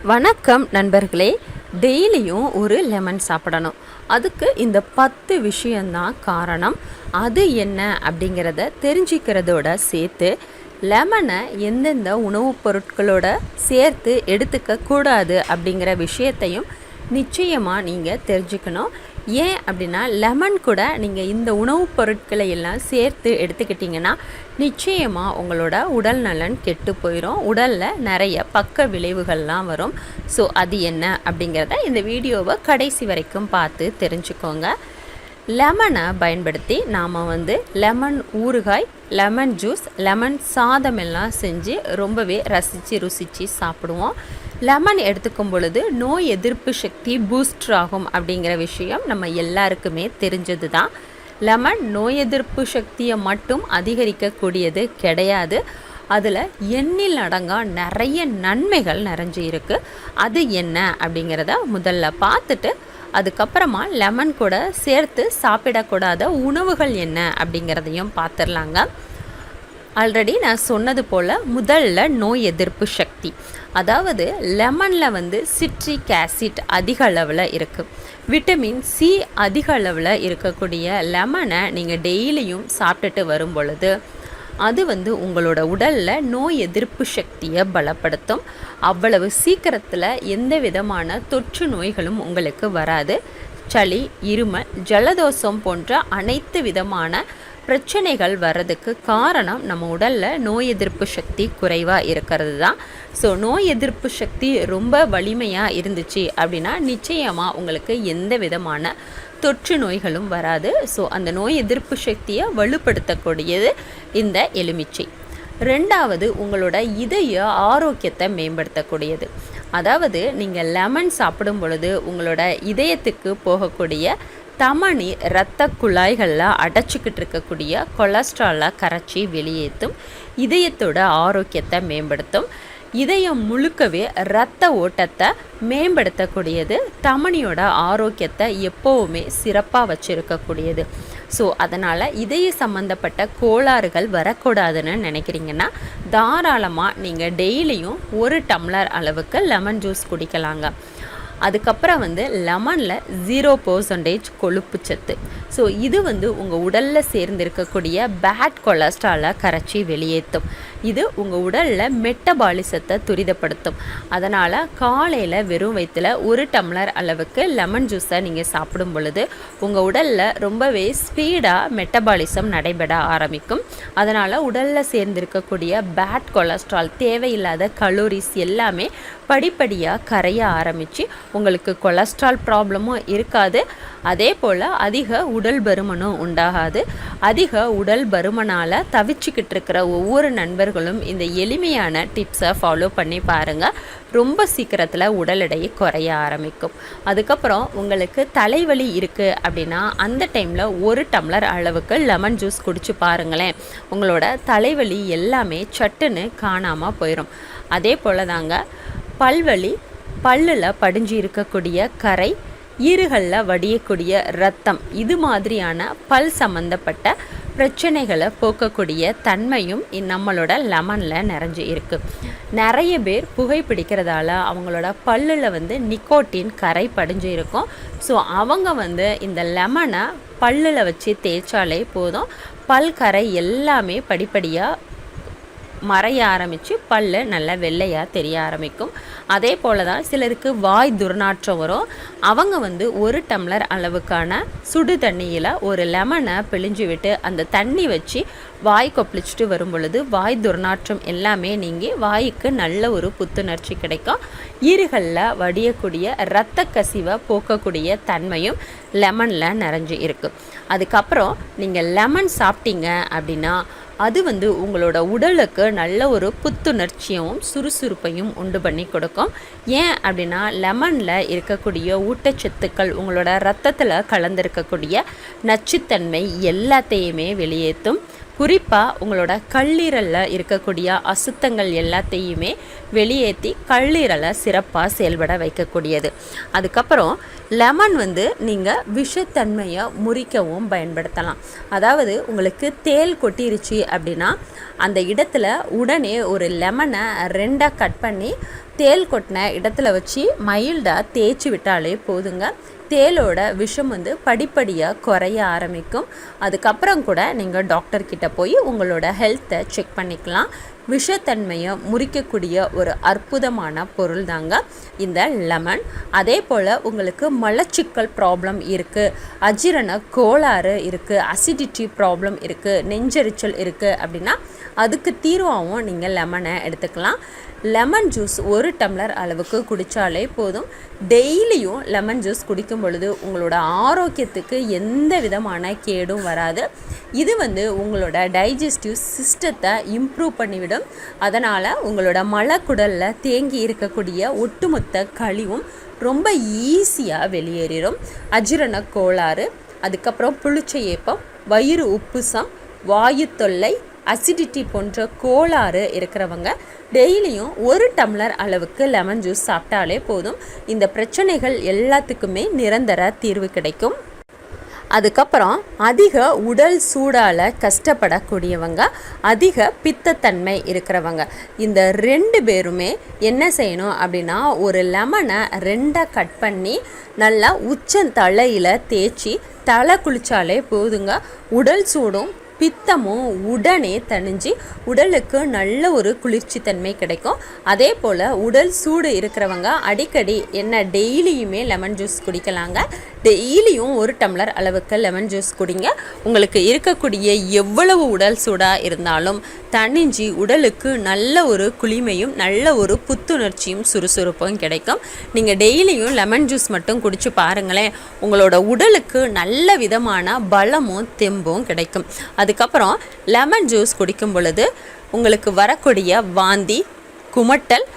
வணக்கம் நண்பர்களே. டெய்லியும் ஒரு லெமன் சாப்பிடணும். அதுக்கு இந்த 10 விஷயந்தான் காரணம். அது என்ன அப்படிங்கிறத தெரிஞ்சிக்கிறதோட சேர்த்து லெமனை எந்தெந்த உணவுப் பொருட்களோட சேர்த்து எடுத்துக்க கூடாது அப்படிங்கிற விஷயத்தையும் நிச்சயமாக நீங்கள் தெரிஞ்சுக்கணும். ஏன் அப்படின்னா லெமன் கூட நீங்கள் இந்த உணவுப் பொருட்களை எல்லாம் சேர்த்து எடுத்துக்கிட்டிங்கன்னா நிச்சயமாக உங்களோட உடல் நலன் கெட்டு போயிடும். உடலில் நிறைய பக்க விளைவுகள்லாம் வரும். ஸோ அது என்ன அப்படிங்கிறத இந்த வீடியோவை கடைசி வரைக்கும் பார்த்து தெரிஞ்சுக்கோங்க. லெமனை பயன்படுத்தி நாம் லெமன் ஊறுகாய், லெமன் ஜூஸ், லெமன் சாதம் எல்லாம் செஞ்சு ரொம்பவே ருசித்து சாப்பிடுவோம். லெமன் எடுத்துக்கும் பொழுது நோய் எதிர்ப்பு சக்தி பூஸ்டர் ஆகும் அப்படிங்கிற விஷயம் நம்ம எல்லாருக்குமே தெரிஞ்சது தான். லெமன் நோய் எதிர்ப்பு சக்தியை மட்டும் அதிகரிக்கக்கூடியது கிடையாது. அதில் எண்ணில் அடங்கா நிறைய நன்மைகள் நிறைஞ்சு இருக்குது. அது என்ன அப்படிங்கிறத முதல்ல பார்த்துட்டு அதுக்கப்புறமா லெமன் கூட சேர்த்து சாப்பிடக்கூடாத உணவுகள் என்ன அப்படிங்கிறதையும் பார்த்துடலாங்க. ஆல்ரெடி நான் சொன்னது போல் முதல்ல நோய் எதிர்ப்பு சக்தி, அதாவது லெமனில் சிட்ரிக் ஆசிட் அதிக அளவில் இருக்குது. விட்டமின் சி அதிக அளவில் இருக்கக்கூடிய லெமனை நீங்கள் டெய்லியும் சாப்பிட்டுட்டு வரும் பொழுது அது உங்களோட உடலில் நோய் எதிர்ப்பு சக்தியை பலப்படுத்தும். அவ்வளவு சீக்கிரத்தில் எந்த விதமான தொற்று நோய்களும் உங்களுக்கு வராது. சளி, இருமல், ஜலதோஷம் போன்ற அனைத்து விதமான பிரச்சனைகள் வர்றதுக்கு காரணம் நம்ம உடலில் நோய் எதிர்ப்பு சக்தி குறைவாக இருக்கிறது தான். ஸோ நோய் எதிர்ப்பு சக்தி ரொம்ப வலிமையாக இருந்துச்சு அப்படின்னா நிச்சயமாக உங்களுக்கு எந்த விதமான தொற்று நோய்களும் வராது. ஸோ அந்த நோய் எதிர்ப்பு சக்தியை வலுப்படுத்தக்கூடியது இந்த எலுமிச்சை. ரெண்டாவது, உங்களோட இதய ஆரோக்கியத்தை மேம்படுத்தக்கூடியது. அதாவது நீங்கள் லெமன் சாப்பிடும் பொழுது உங்களோட இதயத்துக்கு போகக்கூடிய தமனி இரத்த குழாய்களில் அடைச்சிக்கிட்டு இருக்கக்கூடிய கொலஸ்ட்ராலை கரைச்சி வெளியேற்றும். இதயத்தோட ஆரோக்கியத்தை மேம்படுத்தும். இதயம் முழுக்கவே இரத்த ஓட்டத்தை மேம்படுத்தக்கூடியது. தமனியோட ஆரோக்கியத்தை எப்போவுமே சிறப்பாக வச்சுருக்கக்கூடியது. ஸோ அதனால் இதய சம்மந்தப்பட்ட கோளாறுகள் வரக்கூடாதுன்னு நினைக்கிறீங்கன்னா தாராளமாக நீங்கள் டெய்லியும் 1 டம்ளர் அளவுக்கு லெமன் ஜூஸ் குடிக்கலாங்க. அதுக்கப்புறம் லெமனில் 0% கொழுப்பு சத்து. ஸோ இது உங்கள் உடலில் சேர்ந்திருக்கக்கூடிய பேட் கொலஸ்ட்ராலை கரைச்சி வெளியேற்றும். இது உங்கள் உடலில் மெட்டபாலிசத்தை துரிதப்படுத்தும். அதனால் காலையில் வெறும் வயிற்றில் 1 டம்ளர் அளவுக்கு லெமன் ஜூஸை நீங்கள் சாப்பிடும் பொழுது உங்கள் உடலில் ரொம்பவே ஸ்பீடாக மெட்டபாலிசம் நடைபெற ஆரம்பிக்கும். அதனால் உடலில் சேர்ந்திருக்கக்கூடிய பேட் கொலஸ்ட்ரால், தேவையில்லாத கலோரிஸ் எல்லாமே படிப்படியாக கரைய ஆரம்பித்து உங்களுக்கு கொலஸ்ட்ரால் ப்ராப்ளமும் இருக்காது. அதே போல் அதிக உடல் பருமனும் உண்டாகாது. அதிக உடல் பருமனால் தவிச்சுக்கிட்டு இருக்கிற ஒவ்வொரு நண்பர்களும் இந்த எளிமையான டிப்ஸை ஃபாலோ பண்ணி பாருங்கள். ரொம்ப சீக்கிரத்தில் உடல் எடை குறைய ஆரம்பிக்கும். அதுக்கப்புறம் உங்களுக்கு தலைவலி இருக்குது அப்படின்னா அந்த டைமில் 1 டம்ளர் அளவுக்கு லெமன் ஜூஸ் குடிச்சு பாருங்களேன். உங்களோட தலைவலி எல்லாமே சட்டுன்னு காணாமல் போயிடும். அதே போல் தாங்க பல்வலி, பல்லில் படிஞ்சு இருக்கக்கூடிய கரை, ஈறுகளில் வடியக்கூடிய இரத்தம், இது மாதிரியான பல் சம்பந்தப்பட்ட பிரச்சனைகளை போக்கக்கூடிய தன்மையும் நம்மளோட லெமனில் நிறைஞ்சு இருக்குது. நிறைய பேர் புகைப்பிடிக்கிறதால அவங்களோட பல்லில் நிக்கோட்டின் கரை படிஞ்சு இருக்கும். ஸோ அவங்க இந்த லெமனை பல்லில் வச்சு தேய்ச்சாலே போதும், பல் கரை எல்லாமே படிப்படியாக மறைய ஆரம்பித்து பல்லு நல்லா வெள்ளையாக தெரிய ஆரம்பிக்கும். அதே போல் தான் சிலருக்கு வாய் துர்நாற்றம் வரும். அவங்க 1 டம்ளர் அளவுக்கான சுடு தண்ணியில் ஒரு லெமனை பிழிஞ்சு விட்டு அந்த தண்ணி வச்சு வாய் கொப்பளிச்சுட்டு வரும் பொழுது வாய் துர்நாற்றம் எல்லாமே நீங்கி வாய்க்கு நல்ல ஒரு புத்துணர்ச்சி கிடைக்கும். ஈறுகளில் வடியக்கூடிய இரத்த கசிவை போக்கக்கூடிய தன்மையும் லெமனில் நிறைஞ்சு இருக்குது. அதுக்கப்புறம் நீங்கள் லெமன் சாப்பிட்டீங்க அப்படின்னா அது உங்களோட உடலுக்கு நல்ல ஒரு புத்துணர்ச்சியும் சுறுசுறுப்பையும் உண்டு பண்ணி கொடுக்கும். ஏன் அப்படின்னா லெமனில் இருக்கக்கூடிய ஊட்டச்சத்துக்கள் உங்களோட இரத்தத்தில் கலந்திருக்கக்கூடிய நச்சுத்தன்மை எல்லாத்தையுமே வெளியேற்றும். குறிப்பாக உங்களோட கல்லீரலில் இருக்கக்கூடிய அசுத்தங்கள் எல்லாத்தையுமே வெளியேற்றி கல்லீரலை சிறப்பாக செயல்பட வைக்கக்கூடியது. அதுக்கப்புறம் லெமன் நீங்கள் விஷத்தன்மையை முறிக்கவும் பயன்படுத்தலாம். அதாவது உங்களுக்கு தேள் கொட்டிருச்சு அப்படின்னா அந்த இடத்துல உடனே ஒரு லெமனை 2 கட் பண்ணி தேள் கொட்டின இடத்துல வச்சு மைல்டாக தேய்ச்சி விட்டாலே போதுங்க. தேளோட விஷம் படிப்படியாக குறைய ஆரம்பிக்கும். அதுக்கப்புறம் கூட நீங்கள் டாக்டர்கிட்ட போய் உங்களோட ஹெல்த்தை செக் பண்ணிக்கலாம். விஷத்தன்மையை முறிக்கக்கூடிய ஒரு அற்புதமான பொருள் தாங்க இந்த லெமன். அதே போல் உங்களுக்கு மலச்சிக்கல் ப்ராப்ளம் இருக்குது, அஜீரண கோளாறு இருக்குது, அசிடிட்டி ப்ராப்ளம் இருக்குது, நெஞ்செரிச்சல் இருக்குது அப்படின்னா அதுக்கு தீர்வாகவும் நீங்கள் லெமனை எடுத்துக்கலாம். லெமன் ஜூஸ் 1 டம்ளர் அளவுக்கு குடித்தாலே போதும். டெய்லியும் லெமன் ஜூஸ் குடிக்கும் பொழுது உங்களோட ஆரோக்கியத்துக்கு எந்த விதமான கேடும் வராது. இது உங்களோட டைஜஸ்டிவ் சிஸ்டத்தை இம்ப்ரூவ் பண்ணிவிடும். அதனால் உங்களோட மலக்குடலில் தேங்கி இருக்கக்கூடிய ஒட்டுமொத்த கழிவும் ரொம்ப ஈஸியாக வெளியேறிடும். அஜீரண கோளாறு, அதுக்கப்புறம் புளிச்ச ஏப்பம், வயிறு உப்புசம், வாயு தொல்லை, அசிடிட்டி போன்ற கோளாறு இருக்கிறவங்க டெய்லியும் 1 டம்ளர் அளவுக்கு லெமன் ஜூஸ் சாப்பிட்டாலே போதும். இந்த பிரச்சனைகள் எல்லாத்துக்குமே நிரந்தர தீர்வு கிடைக்கும். அதுக்கப்புறம் அதிக உடல் சூடால் கஷ்டப்படக்கூடியவங்க, அதிக பித்தத்தன்மை இருக்கிறவங்க, இந்த 2 பேருமே என்ன செய்யணும் அப்படின்னா ஒரு லெமனை 2 கட் பண்ணி நல்லா உச்சந்தலையில் தேய்ச்சி தலை குளித்தாலே போதுங்க. உடல் சூடும் பித்தமும் உடனே தணிஞ்சு உடலுக்கு நல்ல ஒரு குளிர்ச்சி தன்மை கிடைக்கும். அதே போல் உடல் சூடு இருக்கிறவங்க அடிக்கடி டெய்லியுமே லெமன் ஜூஸ் குடிக்கலாங்க. டெய்லியும் 1 டம்ளர் அளவுக்கு லெமன் ஜூஸ் குடிங்க. உங்களுக்கு இருக்கக்கூடிய எவ்வளவு உடல் சூடாக இருந்தாலும் தணிஞ்சு உடலுக்கு நல்ல ஒரு குளிமையும் நல்ல ஒரு புத்துணர்ச்சியும் சுறுசுறுப்பும் கிடைக்கும். நீங்கள் டெய்லியும் லெமன் ஜூஸ் மட்டும் குடிச்சு பாருங்களேன், உங்களோட உடலுக்கு நல்ல விதமான பலமும் தெம்பும் கிடைக்கும். அதுக்கப்புறம் லெமன் ஜூஸ் குடிக்கும் பொழுது உங்களுக்கு வரக்கூடிய வாந்தி, குமட்டல்,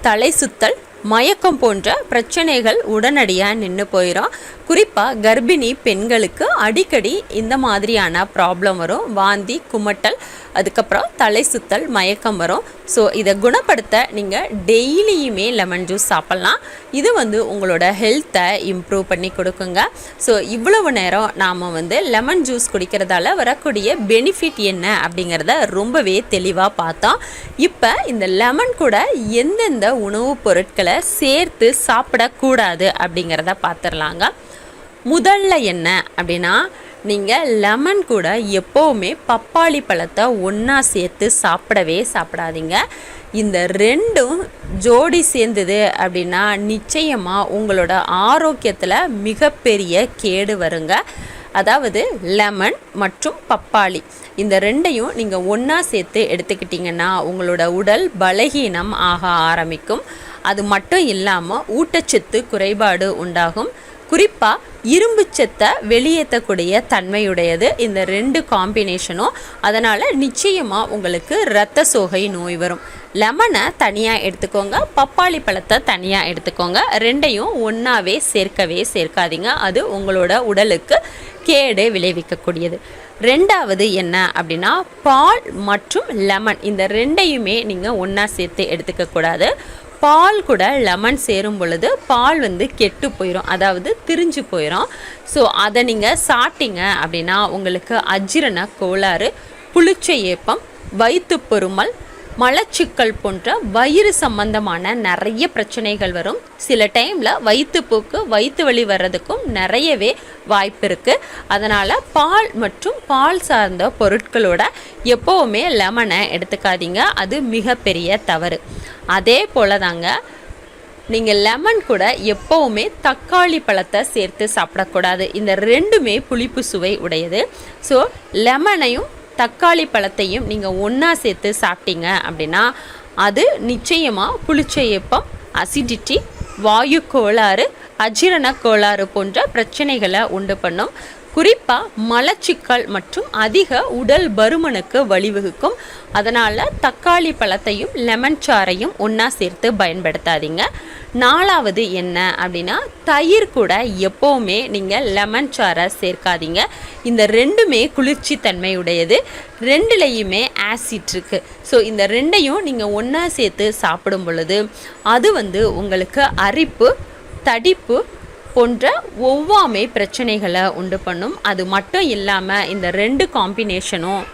தலை சுத்தல், மயக்கம் போன்ற பிரச்சனைகள் உடனடியாக நின்று போயிடும். குறிப்பாக கர்ப்பிணி பெண்களுக்கு அடிக்கடி இந்த மாதிரியான ப்ராப்ளம் வரும். வாந்தி, குமட்டல், அதுக்கப்புறம் தலை சுத்தல், மயக்கம் வரும். ஸோ இதை குணப்படுத்த நீங்கள் டெய்லியுமே லெமன் ஜூஸ் சாப்பிட்லாம். இது உங்களோட ஹெல்த்தை இம்ப்ரூவ் பண்ணி கொடுக்குங்க. ஸோ இவ்வளவு நேரம் நாம் லெமன் ஜூஸ் குடிக்கிறதால வரக்கூடிய பெனிஃபிட் என்ன அப்படிங்கிறத ரொம்பவே தெளிவாக பார்த்தோம். இப்போ இந்த லெமன் கூட எந்தெந்த உணவுப் பொருட்களை சேர்த்து சாப்பிடக்கூடாது அப்படிங்கிறத பார்த்துடலாங்க. முதல்ல என்ன அப்படின்னா, நீங்கள் லெமன் கூட எப்போவுமே பப்பாளி பழத்தை ஒன்றா சேர்த்து சாப்பிடாதீங்க. இந்த 2ம் ஜோடி சேர்ந்தது அப்படின்னா நிச்சயமாக உங்களோட ஆரோக்கியத்தில் மிகப்பெரிய கேடு வருங்க. அதாவது லெமன் மற்றும் பப்பாளி இந்த 2ஐயும் நீங்கள் ஒன்றா சேர்த்து எடுத்துக்கிட்டிங்கன்னா உங்களோட உடல் பலகீனம் ஆக ஆரம்பிக்கும். அது மட்டும் இல்லாமல் ஊட்டச்சத்து குறைபாடு உண்டாகும். குறிப்பாக இரும்பு சத்தை வெளியேற்றக்கூடிய தன்மையுடையது இந்த 2 காம்பினேஷனும். அதனால் நிச்சயமாக உங்களுக்கு இரத்த சோகை நோய் வரும். லெமனை தனியாக எடுத்துக்கோங்க, பப்பாளி பழத்தை தனியாக எடுத்துக்கோங்க. 2ஐயும் ஒன்றாவே சேர்க்காதீங்க. அது உங்களோட உடலுக்கு கேடு விளைவிக்கக்கூடியது. 2வது என்ன அப்படின்னா, பால் மற்றும் லெமன் இந்த 2ஐயுமே நீங்கள் ஒன்றா சேர்த்து எடுத்துக்கக்கூடாது. பால் கூட லெமன் சேரும் பொழுது பால் கெட்டு போயிடும், அதாவது திரிஞ்சு போயிடும். ஸோ அதை நீங்கள் சாப்பிட்டீங்க அப்படின்னா உங்களுக்கு அஜீரண கோளாறு, புளிச்ச ஏப்பம், வயிற்று பொருமல், மலச்சிக்கல் போன்ற வயிறு சம்பந்தமான நிறைய பிரச்சனைகள் வரும். சில டைமில் வயிற்றுப்போக்கு, வயிற்று வலி வர்றதுக்கும் நிறையவே வாய்ப்பு இருக்குது. அதனால் பால் மற்றும் பால் சார்ந்த பொருட்களோட எப்போவுமே லெமனை எடுத்துக்காதீங்க. அது மிகப்பெரிய தவறு. அதே போல் தாங்க நீங்கள் லெமன் கூட எப்போவுமே தக்காளி பழத்தை சேர்த்து சாப்பிடக்கூடாது. இந்த 2மே புளிப்பு சுவை உடையது. ஸோ லெமனையும் தக்காளி பழத்தையும் நீங்கள் ஒன்றா சேர்த்து சாப்பிட்டீங்க அப்படின்னா அது நிச்சயமாக புளிச்ச ஏப்பம், அசிடிட்டி, வாயு கோளாறு, அஜீரண கோளாறு போன்ற பிரச்சனைகளை உண்டு பண்ணும். குறிப்பாக மலச்சிக்கல் மற்றும் அதிக உடல் பருமனுக்கு வழிவகுக்கும். அதனால் தக்காளி பழத்தையும் லெமன் சாறையும் ஒன்றா சேர்த்து பயன்படுத்தாதீங்க. 4வது என்ன அப்படின்னா, தயிர் கூட எப்போவுமே நீங்கள் லெமன் சாறை சேர்க்காதீங்க. இந்த ரெண்டுமே குளிர்ச்சி தன்மை உடையது, ரெண்டுலேயுமே ஆசிட் இருக்குது. ஸோ இந்த ரெண்டையும் நீங்கள் ஒன்றா சேர்த்து சாப்பிடும் பொழுது அது உங்களுக்கு அரிப்பு, தடிப்பு போன்ற ஒவ்வாமை பிரச்சனைகளை உண்டு பண்ணும். அது மட்டும் இல்லாமல் இந்த 2 காம்பினேஷனும்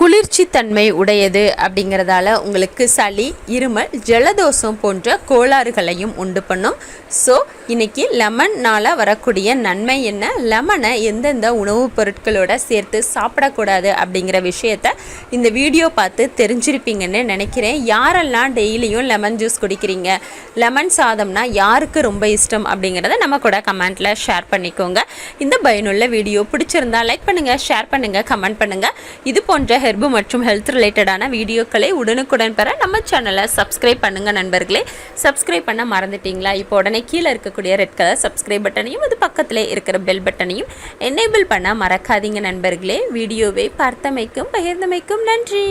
குளிர்ச்சி தன்மை உடையது அப்படிங்கிறதால உங்களுக்கு சளி, இருமல், ஜலதோஷம் போன்ற கோளாறுகளையும் உண்டு பண்ணும். ஸோ இன்றைக்கி லெமன்னால் வரக்கூடிய நன்மை என்ன, லெமனை எந்தெந்த உணவுப் பொருட்களோட சேர்த்து சாப்பிடக்கூடாது அப்படிங்கிற விஷயத்த இந்த வீடியோ பார்த்து தெரிஞ்சிருப்பீங்கன்னு நினைக்கிறேன். யாரெல்லாம் டெய்லியும் லெமன் ஜூஸ் குடிக்கிறீங்க, லெமன் சாதம்னா யாருக்கு ரொம்ப இஷ்டம் அப்படிங்கிறத நம்ம கூட கமெண்ட்டில் ஷேர் பண்ணிக்கோங்க. இந்த பயனுள்ள வீடியோ பிடிச்சிருந்தா லைக் பண்ணுங்கள், ஷேர் பண்ணுங்கள், கமெண்ட் பண்ணுங்கள். இது போன்ற ஹெர்பு மற்றும் ஹெல்த் ரிலேட்டடான வீடியோக்களை உடனுக்குடன் பெற நம்ம சேனலை சப்ஸ்கிரைப் பண்ணுங்கள் நண்பர்களே. சப்ஸ்கிரைப் பண்ண மறந்துட்டீங்களா? இப்போ உடனே கீழே இருக்கக்கூடிய ரெட் கலர் சப்ஸ்கிரைப் பட்டனையும் அது பக்கத்தில் இருக்கிற பெல் பட்டனையும் எனேபிள் பண்ண மறக்காதீங்க நண்பர்களே. வீடியோவை பார்த்தமைக்கும் பகிர்ந்தமைக்கும் நன்றி.